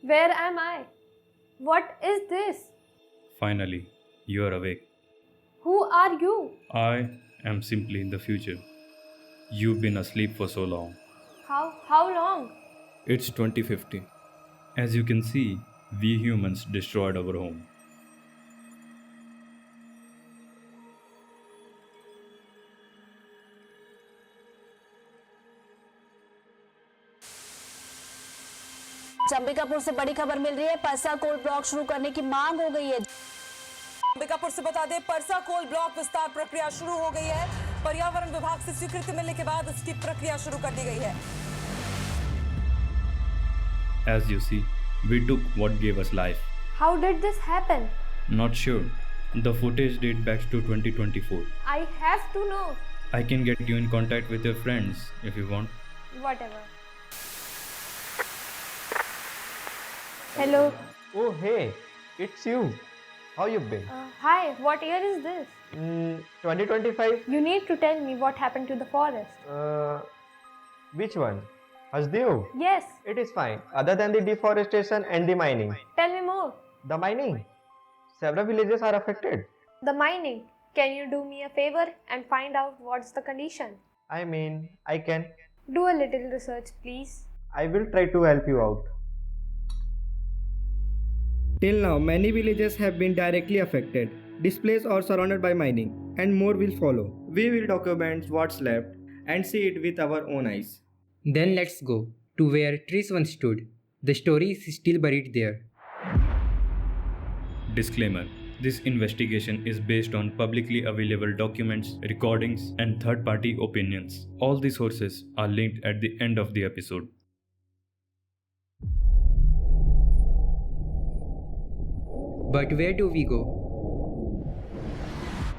Where am I? What is this? Finally, you are awake. Who are you? I am simply the future. You've been asleep for so long. How long? It's 2050. As you can see, we humans destroyed our home. Ambikapur से बड़ी खबर मिल रही है। Parsa coal block शुरू करने की मांग हो गई है। अंबिकापुर से बता दें, परसा कोल ब्लॉक विस्तार प्रक्रिया शुरू हो गई है। पर्यावरण विभाग से स्वीकृति मिलने के बाद इसकी प्रक्रिया शुरू कर दी गई है। As you see, we took what gave us life. How did this happen? Not sure. The footage dates back to 2024. I have to know. I can get you in contact with your friends if you want. Whatever. Hello. Oh, hey, it's you. How you been? Hi, what year is this? 2025? You need to tell me what happened to the forest. Which one? Hasdeo? Yes, It is fine, other than the deforestation and the mining. tell me more. The mining? Several villages are affected. The mining. Can you do me a favor and find out what's the condition? I mean, I can. Do a little research, please. I will try to help you out. Till now, many villages have been directly affected, displaced or surrounded by mining, and more will follow. We will document what's left and see it with our own eyes. Then let's go to where trees once stood. The story is still buried there. Disclaimer. This investigation is based on publicly available documents, recordings, and third party opinions. All the sources are linked at the end of the episode. But where do we go?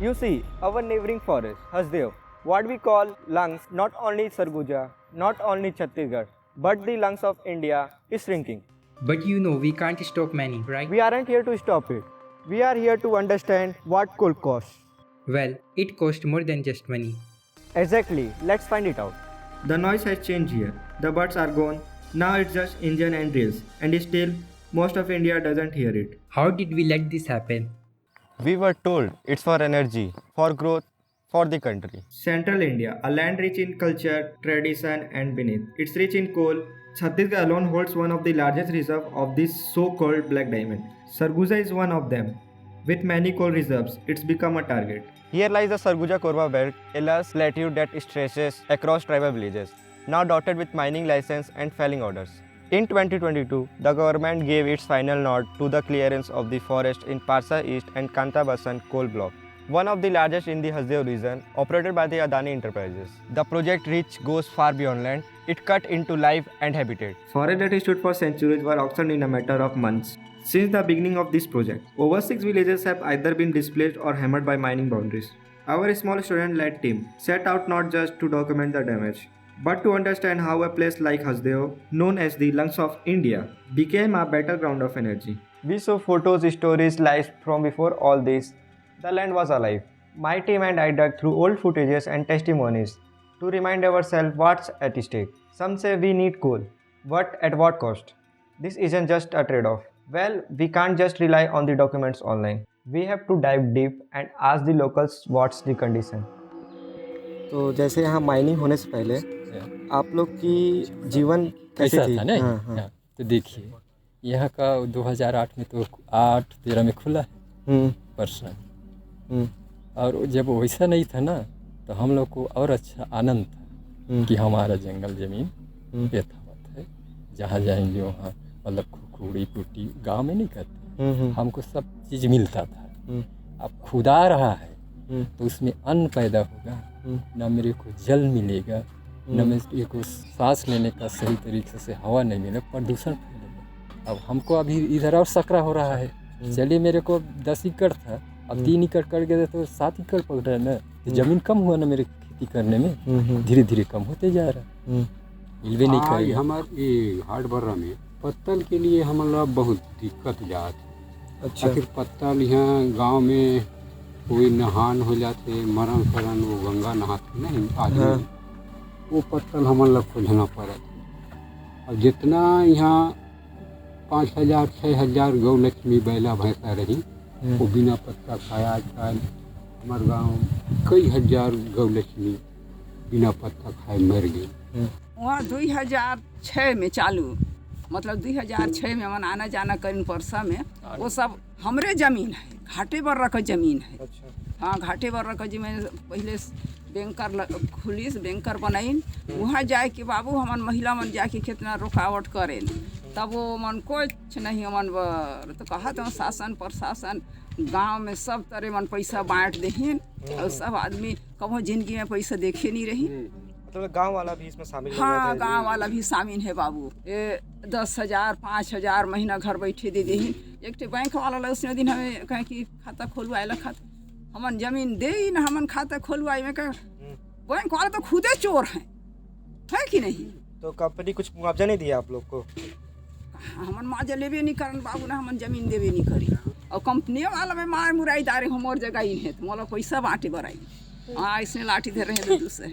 You see, our neighboring forest, Hasdeo, what we call lungs, not only Sarguja, not only Chhattisgarh, but the lungs of India, is shrinking. But you know we can't stop mining, right? We aren't here to stop it. We are here to understand what coal costs. Well, it cost more than just money. Exactly, let's find it out. The noise has changed here. The birds are gone. Now it's just engine and drills, and still, most of India doesn't hear it. How did we let this happen? We were told it's for energy, for growth, for the country. Central India, a land rich in culture, tradition, and beneath. It's rich in coal. Chhattisgarh alone holds one of the largest reserves of this so-called black diamond. Sarguja is one of them. With many coal reserves, it's become a target. Here lies the Sarguja Korba belt, a lush plateau that stretches across tribal villages, now dotted with mining license and felling orders. In 2022, the government gave its final nod to the clearance of the forest in Parsa East and Kantabasan coal block, one of the largest in the Hasdeo region, operated by the Adani Enterprises. The project reach goes far beyond land. It cut into life and habitat. Forests that stood for centuries were auctioned in a matter of months. Since the beginning of this project, over 6 villages have either been displaced or hammered by mining boundaries. Our small student-led team set out not just to document the damage, but to understand how a place like Hasdeo, known as the lungs of India, became a battleground of energy. We saw photos, stories, lives from before all this. The land was alive. My team and I dug through old footages and testimonies to remind ourselves what's at stake. Some say we need coal, but at what cost? This isn't just a trade-off. Well, we can't just rely on the documents online. We have to dive deep and ask the locals what's the condition. तो जैसे यहाँ mining होने से पहले आप लोग की जीवन कैसे कैसा थी? था नहीं? हाँ, हाँ। हाँ, तो देखिए यहाँ का 2008 में तो 8-13 में खुला है हम्म, परसा। हम्म, और जब वैसा नहीं था ना, तो हम लोग को और अच्छा आनंद था हम्म, कि हमारा जंगल ज़मीन हम्म, यथावत है। जहाँ जाएंगे वहाँ मतलब खुखुड़ी पुटी गांव में नहीं करते, हम्म, हमको सब चीज़ मिलता था। हम्म, अब खुदा रहा है हम्म, तो उसमें अन्न पैदा होगा, हम्म, ना मेरे को जल मिलेगा, न मेरे को सांस लेने का सही तरीके से हवा नहीं मिलेगा, प्रदूषण फैलेगा। अब हमको अभी इधर और सकरा हो रहा है। चलिए मेरे को 10 एकड़ था, अब 3 एकड़ कर गए तो 7 एकड़ पड़ रहा है ना, तो ज़मीन कम हुआ ना मेरे खेती करने में, धीरे धीरे कम होते जा रहा है, मिलवे नहीं करेगा। हमारे हाट बर्रा में पत्तल के लिए हमारा बहुत दिक्कत जात। अच्छा। आखिर पत्तल यहाँ गांव में कोई नहान हो जाते, मरण करन वो गंगा नहाते नहीं आदमी, हाँ। वो पत्तल हमारा खोजना पड़त। अब जितना यहाँ 5,000 6,000 गौ लक्ष्मी बैला भैंसा रही वो बिना पत्ता खाया। आजकल हमारे गाँव कई हजार गौ लक्ष्मी बिना पत्ता खाए मर गई। वहाँ 2006 में चालू, मतलब 2006 में मन आना जाना करीन परसा में, वो सब हमरे जमीन है, घाटे बर्रा का जमीन है। हाँ, घाटे बर्रा का जमीन पहले बैंकर खुलिस बैंकर बनाइन, वहाँ जाए कि बाबू हमन महिला मन जाके कितना रुकावट करें, तब वो मन कुछ नहीं मन तो कहा तो शासन प्रशासन गांव में सब तरह मन पैसा बांट देहिन और सब आदमी कभी जिंदगी में पैसा देखे नहीं रही। मतलब गांव वाला भी इसमें शामिल हो गया हाँ, था? गांव वाला भी शामिल है बाबू। ये 10,000 5,000 महीना घर बैठे दे देहिन। एक ठे बैंक वाला ला उसने दिन हमें कहे कि खाता खोलवाएला, खाता हमन जमीन दे ही ना, हमन खाता खोलवाए में कहे बैंक वाला तो खुदे चोर हैं, है कि नहीं? तो कंपनी कुछ मुआवजा नहीं दिया आप लोग को? हमन माजा लेबे नहीं करन बाबू ना, हमन जमीन देवे नहीं करी। और कंपनी वाला में मार मुराई दारे हमर जगह ही है तो मोला पैसा बांटे बराई। हाँ, इसने लाठी दे रहे हैं दूसरे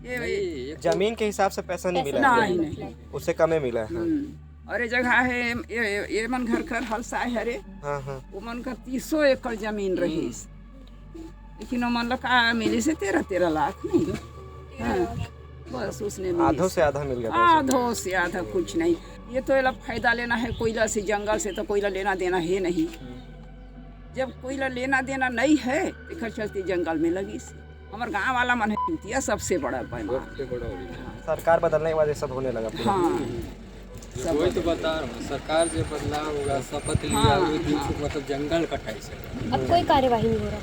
ये जमीन के हिसाब से पैसा नहीं मिला? नहीं, उससे कम मिला है। और ये जगह है ये मन घर कर हलसाए हरे। हाँ हाँ। वो मन का 300 एकड़ जमीन रही, लेकिन मन लगा मिले से 13 लाख नहीं। हाँ, बस उसने आधों से आधा मिल गया। आधों से आधा कुछ नहीं। ये तो ये फायदा लेना है कोयला से, जंगल से तो कोयला लेना देना है नहीं। जब कोयला लेना देना नहीं है तो चलते जंगल में लगी से। हमारे गाँव वाला मन है सबसे बड़ा पैमाना। सरकार बदलने के बाद ये सब होने लगा। हाँ, वही तो बता रहा हूँ, सरकार जो बदलाव होगा शपथ लिया वो दिन से मतलब जंगल कटाई से अब कोई कार्यवाही नहीं हो रहा।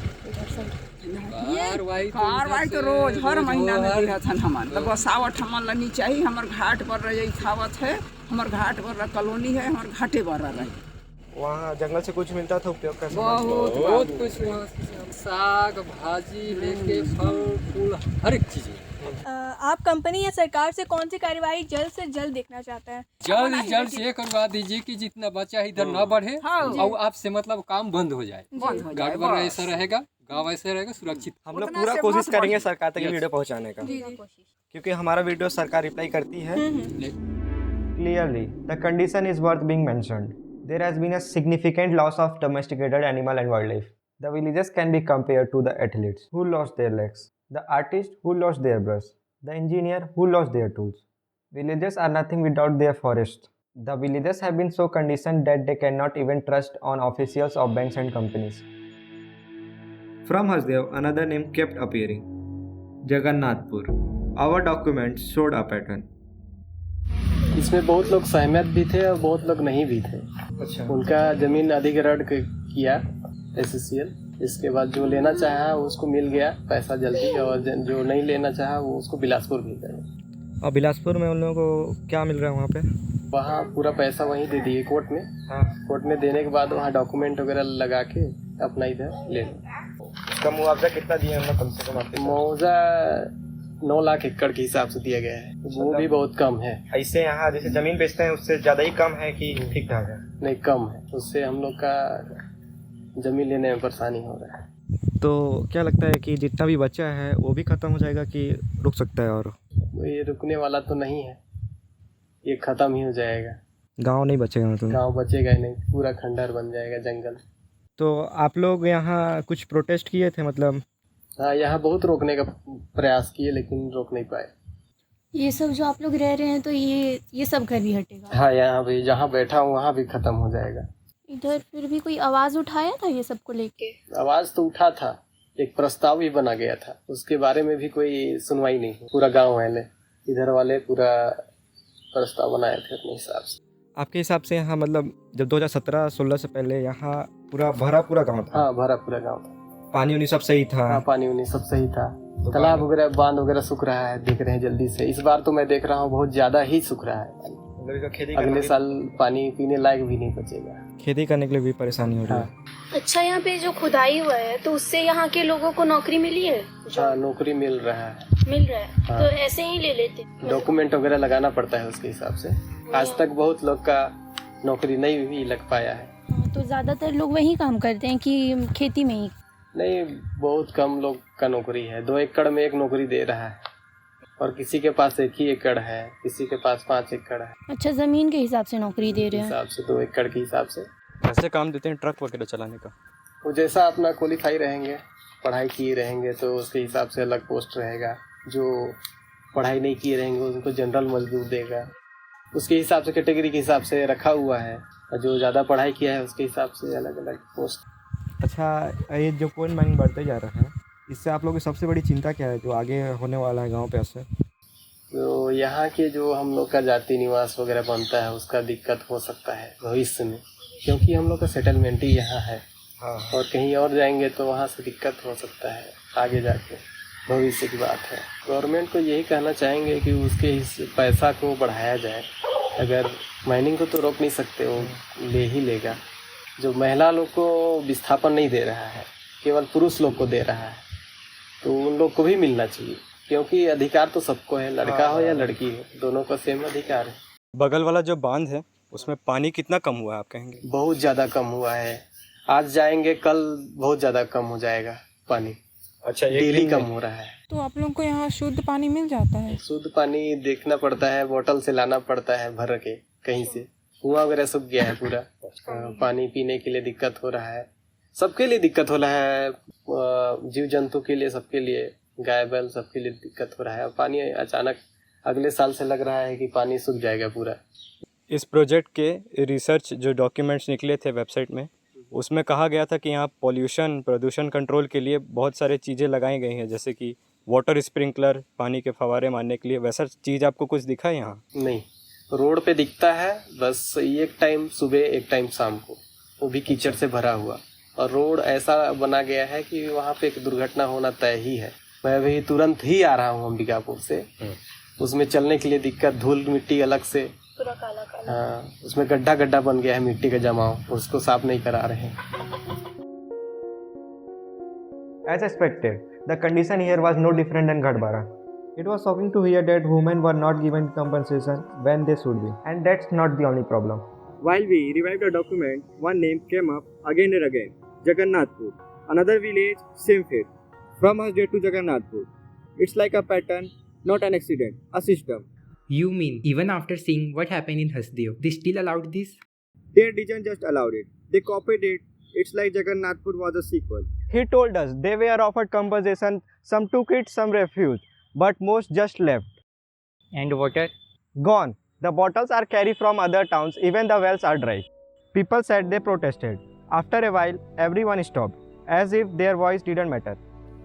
कार्रवाई तो रोज हर महीना में दिया था हमन, तो बसावट हमन लनी चाहिए। हमार घाट पर रही खावत है, हमार घाट पर कॉलोनी है, हमार घाटे पर रही। वहाँ जंगल से कुछ मिलता था उपयोग का? बहुत कुछ, वहाँ साग भाजी लेके फल फूल हर एक चीज। आप कंपनी या सरकार से कौन सी कार्यवाही जल्द से जल्द देखना चाहते हैं? जल्द से करवा दीजिए कि जितना बच्चा इधर न बढ़े और आपसे मतलब काम बंद हो जाए। गार्ड ऐसा रहेगा, गाँव ऐसा रहेगा सुरक्षित। हम लोग पूरा कोशिश करेंगे सरकार तक वीडियो पहुँचाने का, क्योंकि हमारा वीडियो सरकार रिप्लाई करती है। Clearly, the condition is worth being mentioned. There has been a significant loss of domesticated animal and wildlife. The villages can be compared to the athletes who lost their legs, the artist who lost their brush, the engineer who lost their tools. Villages are nothing without their forests. The villages have been so conditioned that they cannot even trust on officials of banks and companies. From Hasdev, another name kept appearing. Jagannathpur. Our documents showed a pattern. इसमें बहुत लोग सहमत भी थे और बहुत लोग नहीं भी थे। अच्छा। उनका ज़मीन अधिग्रहण किया SCCL, इसके बाद जो लेना चाहा उसको मिल गया पैसा जल्दी, और जो नहीं लेना चाहा वो उसको बिलासपुर भेज दिया। और बिलासपुर में उन लोगों को क्या मिल रहा है वहाँ पे? वहाँ पूरा पैसा वहीं दे दिए कोर्ट में। हाँ। कोर्ट में देने के बाद वहाँ डॉक्यूमेंट वगैरह लगा के अपना इधर ले लो। उसका मुआवजा कितना दिया हम लोग कम से कम? मुआवजा 9 लाख एकड़ के हिसाब से दिया गया है, वो भी बहुत कम है। ऐसे यहाँ जैसे जमीन बेचते हैं उससे ज़्यादा ही कम है कि ठीक ठाक है? नहीं, कम है, उससे हम लोग का जमीन लेने में परेशानी हो रहा है। तो क्या लगता है कि जितना भी बचा है वो भी ख़त्म हो जाएगा कि रुक सकता है? और ये रुकने वाला तो नहीं है, ये ख़त्म ही हो जाएगा। गांव नहीं बचेगा? मतलब गांव बचेगा ही नहीं, पूरा खंडहर बन जाएगा जंगल। तो आप लोग यहाँ कुछ प्रोटेस्ट किए थे? मतलब हाँ, यहाँ बहुत रोकने का प्रयास किए लेकिन रोक नहीं पाए। ये सब जो आप लोग रह रहे हैं तो ये सब घर भी हटेगा? हाँ, यहाँ भी जहाँ बैठा हूँ वहाँ भी ख़त्म हो जाएगा। इधर फिर भी कोई आवाज़ उठाया था ये सबको लेके? आवाज़ तो उठा था, एक प्रस्ताव भी बना गया था, उसके बारे में भी कोई सुनवाई नहीं। पूरा गाँव वाले इधर वाले पूरा प्रस्ताव बनाए थे अपने हिसाब से। आपके हिसाब से यहाँ मतलब जब 2017-16 से पहले यहाँ पूरा भरा पूरा गाँव था? हाँ, भरा पूरा गाँव था। पानी उनी सब सही था? हाँ, पानी उनी सब सही था। तालाब वगैरह बांध वगैरह सूख रहा है, देख रहे हैं जल्दी से। इस बार तो मैं देख रहा हूँ बहुत ज़्यादा ही सूख रहा है। अगले साल पानी पीने लायक भी नहीं बचेगा। खेती करने के लिए भी परेशानी हो रही है। अच्छा, यहाँ पे जो खुदाई हुआ है तो उससे यहाँ के लोगों को नौकरी मिली है? हाँ, नौकरी मिल रहा है। हाँ। तो ऐसे ही ले लेते? डॉक्यूमेंट वगैरह लगाना पड़ता है उसके हिसाब से। आज तक बहुत लोग का नौकरी नहीं भी लग पाया है। तो ज़्यादातर लोग वही काम करते हैं कि खेती में ही? नहीं, बहुत कम लोग का नौकरी है। 2 एकड़ में एक नौकरी दे रहा है और किसी के पास 1 ही एकड़ है, किसी के पास 5 एकड़ है। अच्छा, जमीन के हिसाब से नौकरी दे रहे हैं? हिसाब से 2 एकड़ के हिसाब से। कैसे काम देते हैं ट्रक वगैरह चलाने का? वो जैसा अपना क्वालिफाई रहेंगे, पढ़ाई किए रहेंगे तो उसके हिसाब से अलग पोस्ट रहेगा। जो पढ़ाई नहीं किए रहेंगे उनको जनरल मजदूर देगा, उसके हिसाब से कैटेगरी के हिसाब से रखा हुआ है। और जो ज़्यादा पढ़ाई किया है उसके हिसाब से अलग अलग पोस्ट। अच्छा, ये जो कोल माइनिंग बढ़ते जा रहा है, इससे आप लोगों की सबसे बड़ी चिंता क्या है जो आगे होने वाला है गांव पे असर? तो यहाँ के जो हम लोग का जाति निवास वगैरह बनता है उसका दिक्कत हो सकता है भविष्य में, क्योंकि हम लोग का सेटलमेंट ही यहाँ है। और कहीं और जाएंगे तो वहाँ से दिक्कत हो सकता है आगे जाके, भविष्य की बात है। गवर्नमेंट को यही कहना चाहेंगे कि उसके पैसा को बढ़ाया जाए। अगर माइनिंग को तो रोक नहीं सकते, वो ले ही लेगा। जो महिला लोग को विस्थापन नहीं दे रहा है, केवल पुरुष लोग को दे रहा है, तो उन लोग को भी मिलना चाहिए, क्योंकि अधिकार तो सबको है, लड़का हो या लड़की हो, दोनों का सेम अधिकार है। बगल वाला जो बांध है उसमें पानी कितना कम हुआ है आप कहेंगे? बहुत ज़्यादा कम हुआ है। आज जाएंगे कल बहुत ज़्यादा कम हो जाएगा पानी। अच्छा, डेली कम हो रहा है। तो आप लोगों को यहाँ शुद्ध पानी मिल जाता है? शुद्ध पानी देखना पड़ता है, बोतल से लाना पड़ता है भर के कहीं से। कुआं वगैरह सूख गया है पूरा। पानी पीने के लिए दिक्कत हो रहा है, सबके लिए दिक्कत हो रहा है, जीव जंतु के लिए, सबके लिए, गाय बैल सबके लिए दिक्कत हो रहा है। पानी अचानक अगले साल से लग रहा है कि पानी सूख जाएगा पूरा। इस प्रोजेक्ट के रिसर्च जो डॉक्यूमेंट्स निकले थे वेबसाइट में, उसमें कहा गया था कि यहाँ प्रदूषण कंट्रोल के लिए बहुत सारे चीज़ें लगाई गई हैं, जैसे कि वाटर स्प्रिंकलर, पानी के फव्वारे मारने के लिए। वैसा चीज़ आपको कुछ दिखा है यहाँ? नहीं, रोड पे दिखता है बस, एक टाइम सुबह एक टाइम शाम को, वो भी कीचड़ से भरा हुआ। और रोड ऐसा बना गया है कि वहाँ पे एक दुर्घटना होना तय ही है। मैं अभी तुरंत ही आ रहा हूँ अंबिकापुर से, उसमें चलने के लिए दिक्कत, धूल मिट्टी अलग से, पूरा काला काला। हाँ, उसमें गड्ढा बन गया है मिट्टी का जमाव, उसको साफ नहीं करा रहे हैं। As expected, the condition here was no different than Ghatbara. It was shocking to hear that women were not given compensation when they should be, and that's not the only problem. While we revived the document, one name came up again and again: Jagannathpur. Another village, same fate. From Hasdeo to Jagannathpur. It's like a pattern, not an accident, a system. You mean even after seeing what happened in Hasdeo, they still allowed this? They didn't just allow it, they copied it. It's like Jagannathpur was a sequel. He told us they were offered compensation, some took it, some refused, but most just left. And water? Gone. The bottles are carried from other towns, even the wells are dry. People said they protested. After a while, everyone stopped, as if their voice didn't matter.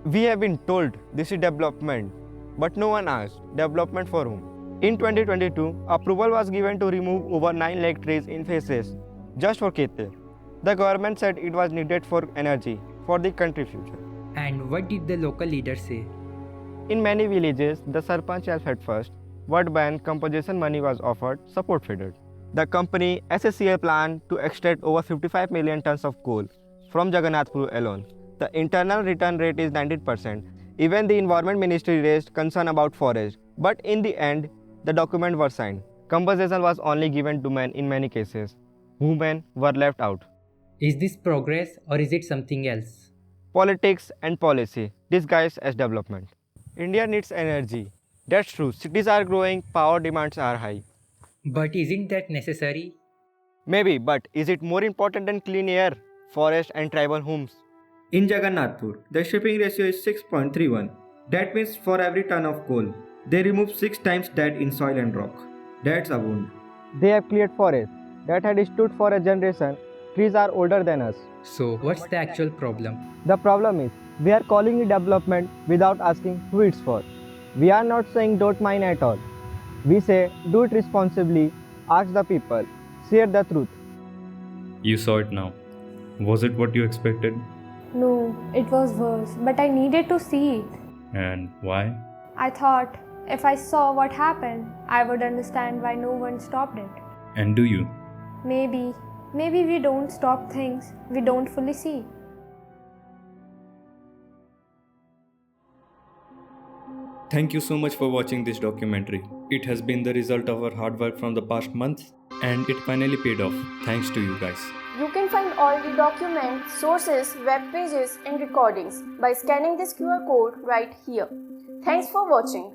We have been told this is development, but no one asked, development for whom? In 2022, approval was given to remove over 9 lakh trees in phases, just for Kete. The government said it was needed for energy, for the country future. And what did the local leaders say? In many villages, the Sarpanch has fed first. Word ban compensation money was offered, support faded. The company SSCL planned to extract over 55 million tons of coal from Jagannathpur alone. The internal return rate is 19%. Even the Environment Ministry raised concern about forest. But in the end, the documents were signed. Compensation was only given to men in many cases. Women were left out. Is this progress or is it something else? Politics and policy disguised as development. India needs energy. That's true. Cities are growing, power demands are high. But isn't that necessary? Maybe, but is it more important than clean air, forest and tribal homes? In Jagannathpur, the shipping ratio is 6.31. That means for every ton of coal, they remove 6 times that in soil and rock. That's a wound. They have cleared forests that had stood for a generation. Trees are older than us. So, what's the actual problem? The problem is, we are calling it development without asking who it's for. We are not saying don't mine at all. We say do it responsibly, ask the people, share the truth. You saw it now. Was it what you expected? No, it was worse, but I needed to see it. And why? I thought if I saw what happened, I would understand why no one stopped it. And do you? Maybe we don't stop things we don't fully see. Thank you so much for watching this documentary. It has been the result of our hard work from the past months and it finally paid off. Thanks to you guys. You can find all the documents, sources, web pages and recordings by scanning this QR code right here. Thanks for watching.